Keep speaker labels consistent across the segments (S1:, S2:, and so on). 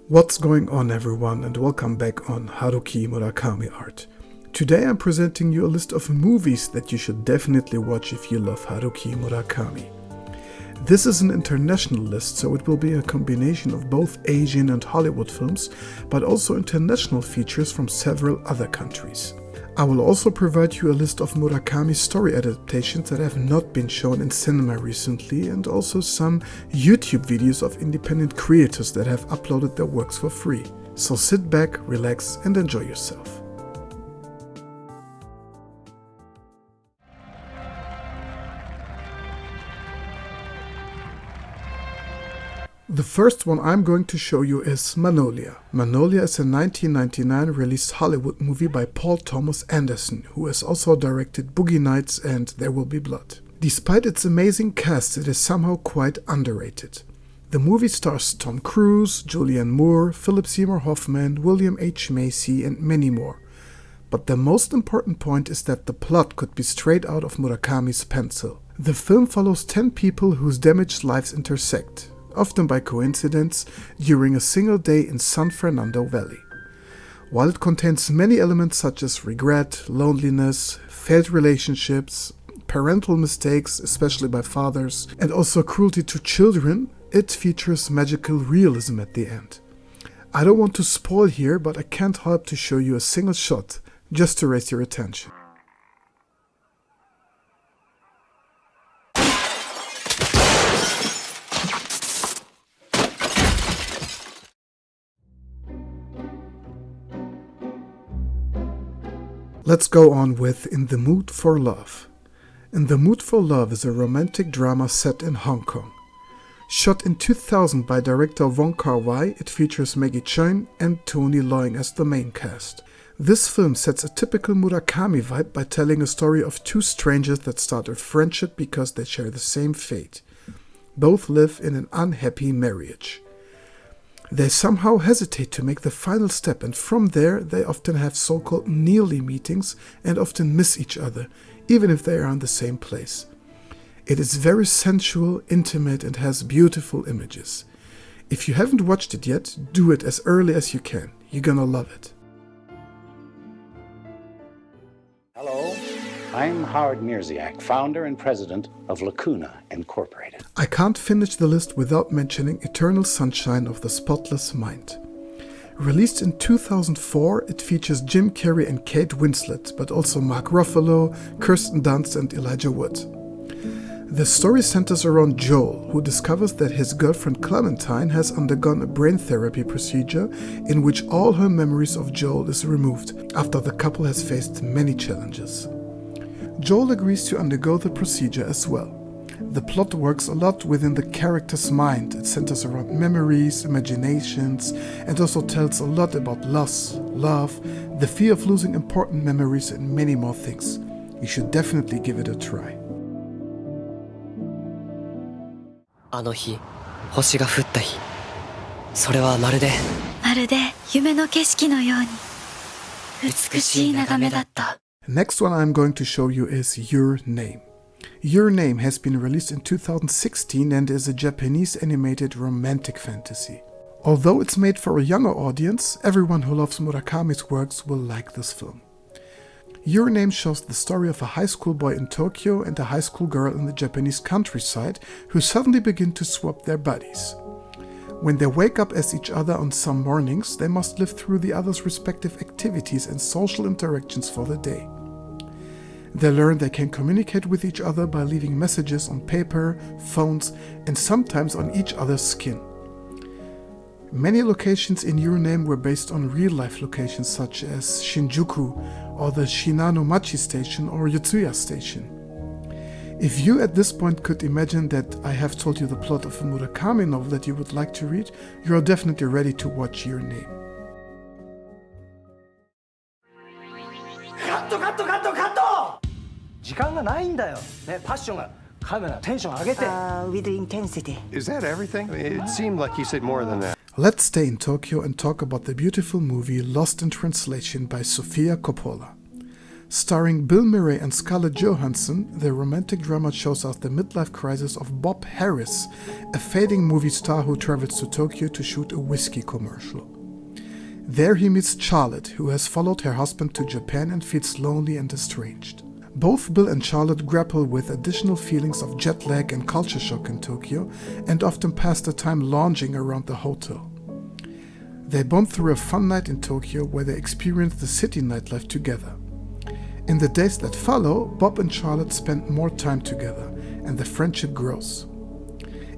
S1: What's going on, everyone, and welcome back on Haruki Murakami Art. Today I'm presenting you a list of movies that you should definitely watch if you love Haruki Murakami. This is an international list, so it will be a combination of both Asian and Hollywood films, but also international features from several other countries. I will also provide you a list of Murakami story adaptations that have not been shown in cinema recently, and also some YouTube videos of independent creators that have uploaded their works for free. So sit back, relax, and enjoy yourself. The first one I'm going to show you is Magnolia. Magnolia is a 1999 released Hollywood movie by Paul Thomas Anderson, who has also directed Boogie Nights and There Will Be Blood. Despite its amazing cast, it is somehow quite underrated. The movie stars Tom Cruise, Julianne Moore, Philip Seymour Hoffman, William H. Macy, and many more. But the most important point is that the plot could be straight out of Murakami's pencil. The film follows 10 people whose damaged lives intersect, often by coincidence, during a single day in San Fernando Valley. While it contains many elements such as regret, loneliness, failed relationships, parental mistakes, especially by fathers, and also cruelty to children, it features magical realism at the end. I don't want to spoil here, but I can't help to show you a single shot, just to raise your attention. Let's go on with In the Mood for Love. In the Mood for Love is a romantic drama set in Hong Kong. Shot in 2000 by director Wong Kar-wai, it features Maggie Cheung and Tony Leung as the main cast. This film sets a typical Murakami vibe by telling a story of two strangers that start a friendship because they share the same fate. Both live in an unhappy marriage. They somehow hesitate to make the final step, and from there they often have so-called nearly meetings and often miss each other, even if they are in the same place. It is very sensual, intimate, and has beautiful images. If you haven't watched it yet, do it as early as you can. You're gonna love it.
S2: Hello, I'm Howard Mirziak, founder and president of Lacuna Incorporated.
S1: I can't finish the list without mentioning Eternal Sunshine of the Spotless Mind. Released in 2004, it features Jim Carrey and Kate Winslet, but also Mark Ruffalo, Kirsten Dunst, and Elijah Wood. The story centers around Joel, who discovers that his girlfriend Clementine has undergone a brain therapy procedure in which all her memories of Joel is removed after the couple has faced many challenges. Joel agrees to undergo the procedure as well. The plot works a lot within the character's mind. It centers around memories, imaginations, and also tells a lot about loss, love, the fear of losing important memories, and many more things. You should definitely give it a try.
S3: あの日、星が降った日。それはまるで
S4: 夢の景色のように美しい眺めだった。
S1: Next one I'm going to show you is Your Name. Your Name has been released in 2016 and is a Japanese animated romantic fantasy. Although it's made for a younger audience, everyone who loves Murakami's works will like this film. Your Name shows the story of a high school boy in Tokyo and a high school girl in the Japanese countryside who suddenly begin to swap their bodies. When they wake up as each other on some mornings, they must live through the other's respective activities and social interactions for the day. They learn they can communicate with each other by leaving messages on paper, phones, and sometimes on each other's skin. Many locations in Your Name were based on real-life locations such as Shinjuku or the Shinano-machi station or Yotsuya station. If you at this point could imagine that I have told you the plot of a Murakami novel that you would like to read, you are definitely ready to watch Your Name.
S5: 時間がないんだよ。ね、パッションがカメラテンション上げて。
S4: with intensity.
S6: Is that everything? It seemed like you said more than that.
S1: Let's stay in Tokyo and talk about the beautiful movie Lost in Translation by Sofia Coppola. Starring Bill Murray and Scarlett Johansson, the romantic drama shows us the midlife crisis of Bob Harris, a fading movie star who travels to Tokyo to shoot a whiskey commercial. There he meets Charlotte, who has followed her husband to Japan and feels lonely and estranged. Both Bill and Charlotte grapple with additional feelings of jet lag and culture shock in Tokyo and often pass the time lounging around the hotel. They bond through a fun night in Tokyo where they experience the city nightlife together. In the days that follow, Bob and Charlotte spend more time together, and the friendship grows.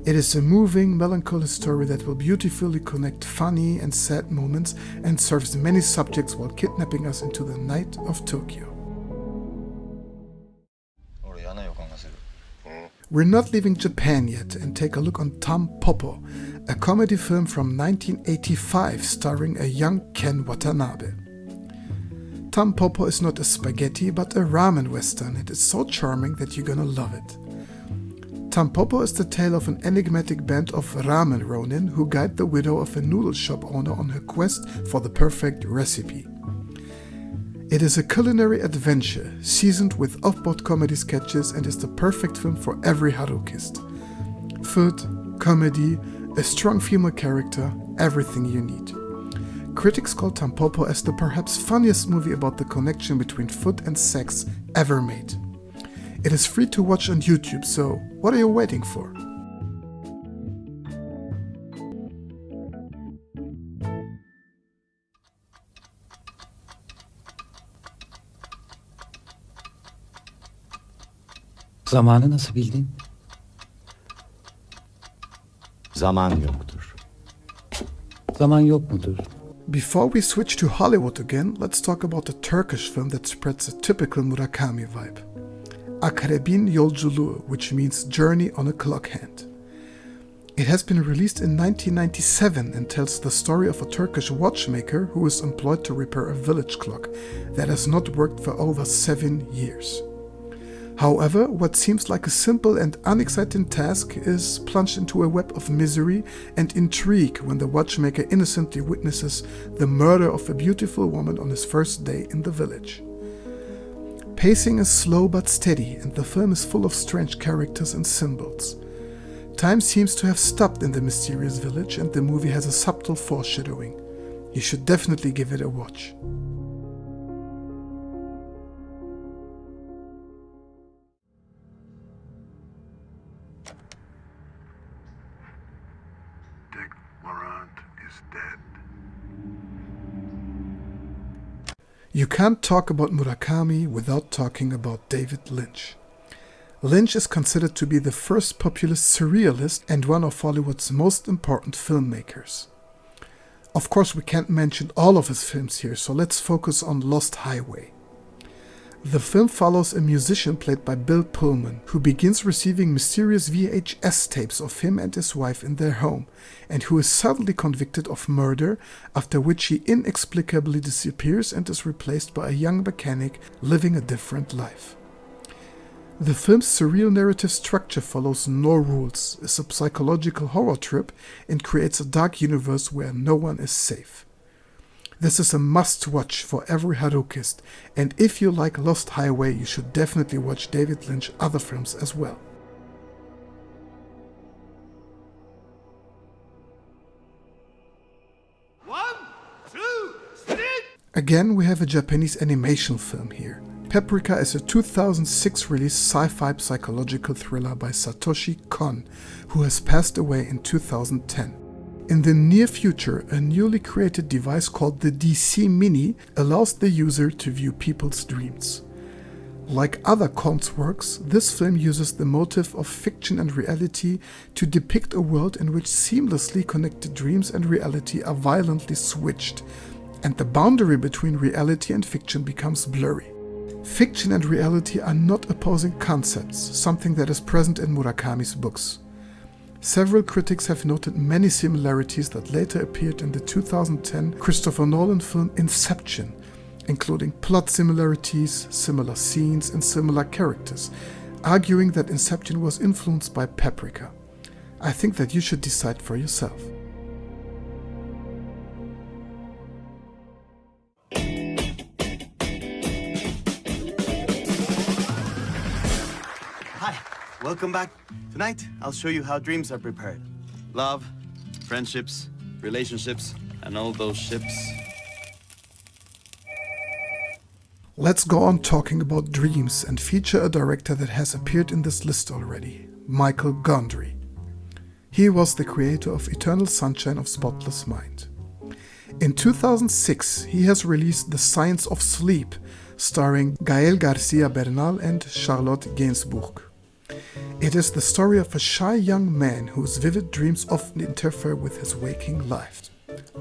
S1: It is a moving, melancholy story that will beautifully connect funny and sad moments and serves many subjects while kidnapping us into the night of Tokyo. We're not leaving Japan yet and take a look on Poppo, a comedy film from 1985 starring a young Ken Watanabe. Poppo is not a spaghetti but a ramen western. It is so charming that you're gonna love it. Poppo is the tale of an enigmatic band of ramen ronin who guide the widow of a noodle shop owner on her quest for the perfect recipe. It is a culinary adventure, seasoned with off-board comedy sketches, and is the perfect film for every Harukist. Food, comedy, a strong female character, everything you need. Critics call Poppo as the perhaps funniest movie about the connection between food and sex ever made. It is free to watch on YouTube, so what are you waiting for?
S7: Zamanı nasıl bildin?
S2: Zaman yoktur.
S7: Zaman yok mudur?
S1: Before we switch to Hollywood again, let's talk about a Turkish film that spreads a typical Murakami vibe. Akrebin Yolculuğu, which means Journey on a Clock Hand. It has been released in 1997 and tells the story of a Turkish watchmaker who is employed to repair a village clock that has not worked for over 7 years. However, what seems like a simple and unexciting task is plunged into a web of misery and intrigue when the watchmaker innocently witnesses the murder of a beautiful woman on his first day in the village. Pacing is slow but steady, and the film is full of strange characters and symbols. Time seems to have stopped in the mysterious village, and the movie has a subtle foreshadowing. You should definitely give it a watch. You can't talk about Murakami without talking about David Lynch. Lynch is considered to be the first populist surrealist and one of Hollywood's most important filmmakers. Of course, we can't mention all of his films here, so let's focus on Lost Highway. The film follows a musician played by Bill Pullman, who begins receiving mysterious VHS tapes of him and his wife in their home, and who is suddenly convicted of murder, after which he inexplicably disappears and is replaced by a young mechanic living a different life. The film's surreal narrative structure follows no rules, is a psychological horror trip, and creates a dark universe where no one is safe. This is a must-watch for every Harukist, and if you like Lost Highway, you should definitely watch David Lynch's other films as well. Again, we have a Japanese animation film here. Paprika is a 2006 release sci-fi psychological thriller by Satoshi Kon, who has passed away in 2010. In the near future, a newly created device called the DC Mini allows the user to view people's dreams. Like other Kon's works, this film uses the motif of fiction and reality to depict a world in which seamlessly connected dreams and reality are violently switched, and the boundary between reality and fiction becomes blurry. Fiction and reality are not opposing concepts, something that is present in Murakami's books. Several critics have noted many similarities that later appeared in the 2010 Christopher Nolan film Inception, including plot similarities, similar scenes, and similar characters, arguing that Inception was influenced by Paprika. I think that you should decide for yourself.
S8: Welcome back. Tonight, I'll show you how dreams are prepared. Love, friendships, relationships, and all those ships.
S1: Let's go on talking about dreams and feature a director that has appeared in this list already, Michael Gondry. He was the creator of Eternal Sunshine of Spotless Mind. In 2006, he has released The Science of Sleep, starring Gael Garcia Bernal and Charlotte Gainsbourg. It is the story of a shy young man whose vivid dreams often interfere with his waking life.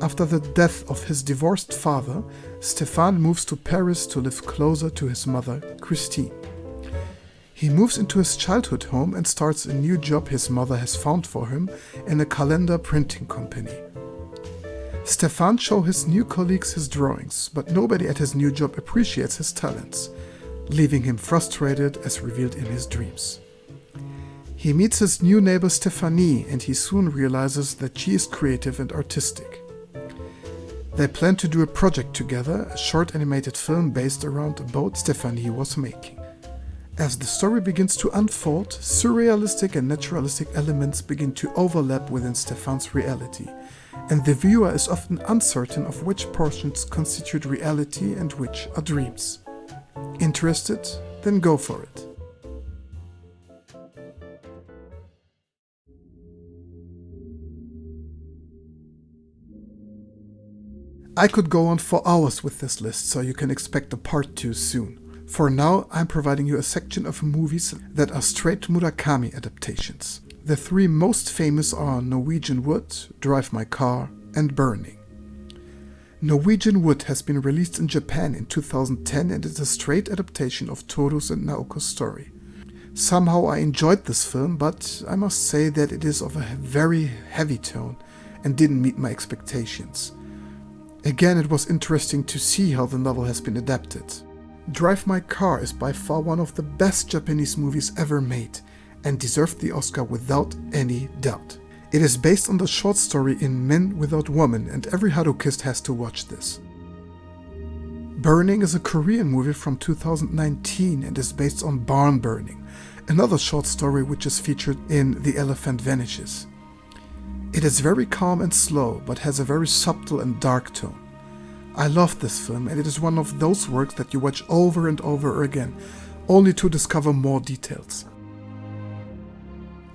S1: After the death of his divorced father, Stéphane moves to Paris to live closer to his mother, Christine. He moves into his childhood home and starts a new job his mother has found for him in a calendar printing company. Stéphane shows his new colleagues his drawings, but nobody at his new job appreciates his talents, leaving him frustrated as revealed in his dreams. He meets his new neighbor Stéphanie, and he soon realizes that she is creative and artistic. They plan to do a project together, a short animated film based around a boat Stéphanie was making. As the story begins to unfold, surrealistic and naturalistic elements begin to overlap within Stéphane's reality, and the viewer is often uncertain of which portions constitute reality and which are dreams. Interested? Then go for it. I could go on for hours with this list, so you can expect a part 2 soon. For now, I'm providing you a section of movies that are straight Murakami adaptations. The 3 most famous are Norwegian Wood, Drive My Car, and Burning. Norwegian Wood has been released in Japan in 2010 and is a straight adaptation of Toru's and Naoko's story. Somehow I enjoyed this film, but I must say that it is of a very heavy tone and didn't meet my expectations. Again, it was interesting to see how the novel has been adapted. Drive My Car is by far one of the best Japanese movies ever made and deserved the Oscar without any doubt. It is based on the short story in Men Without Woman, and every Harukist has to watch this. Burning is a Korean movie from 2019 and is based on Barn Burning, another short story which is featured in The Elephant Vanishes. It is very calm and slow, but has a very subtle and dark tone. I love this film, and it is one of those works that you watch over and over again, only to discover more details.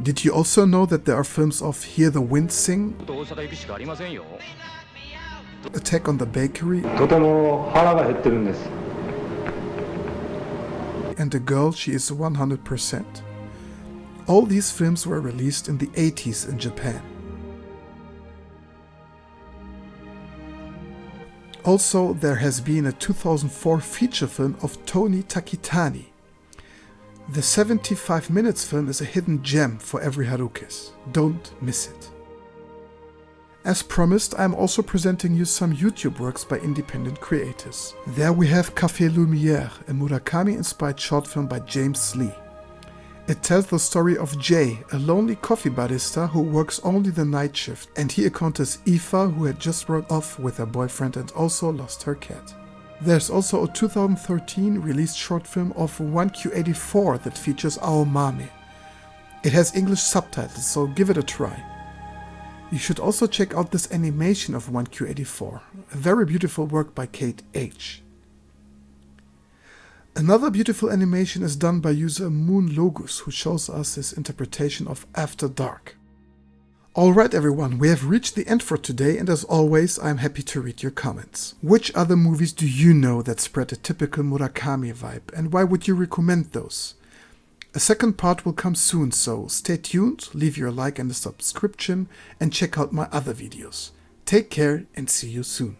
S1: Did you also know that there are films of Hear the Wind Sing, Attack on the Bakery, and A Girl, She Is 100%? All these films were released in the 80s in Japan. Also, there has been a 2004 feature film of Toni Takitani. The 75 minutes film is a hidden gem for every Harukis. Don't miss it. As promised, I am also presenting you some YouTube works by independent creators. There we have Café Lumière, a Murakami-inspired short film by James Lee. It tells the story of Jay, a lonely coffee barista who works only the night shift, and he encounters Aoife, who had just broke off with her boyfriend and also lost her cat. There's also a 2013 released short film of 1Q84 that features Aomame. It has English subtitles, so give it a try. You should also check out this animation of 1Q84, a very beautiful work by Kate H. Another beautiful animation is done by user Moon Logus, who shows us his interpretation of After Dark. Alright everyone, we have reached the end for today, and as always I'm happy to read your comments. Which other movies do you know that spread a typical Murakami vibe, and why would you recommend those? A second part will come soon, so stay tuned, leave your like and a subscription, and check out my other videos. Take care and see you soon.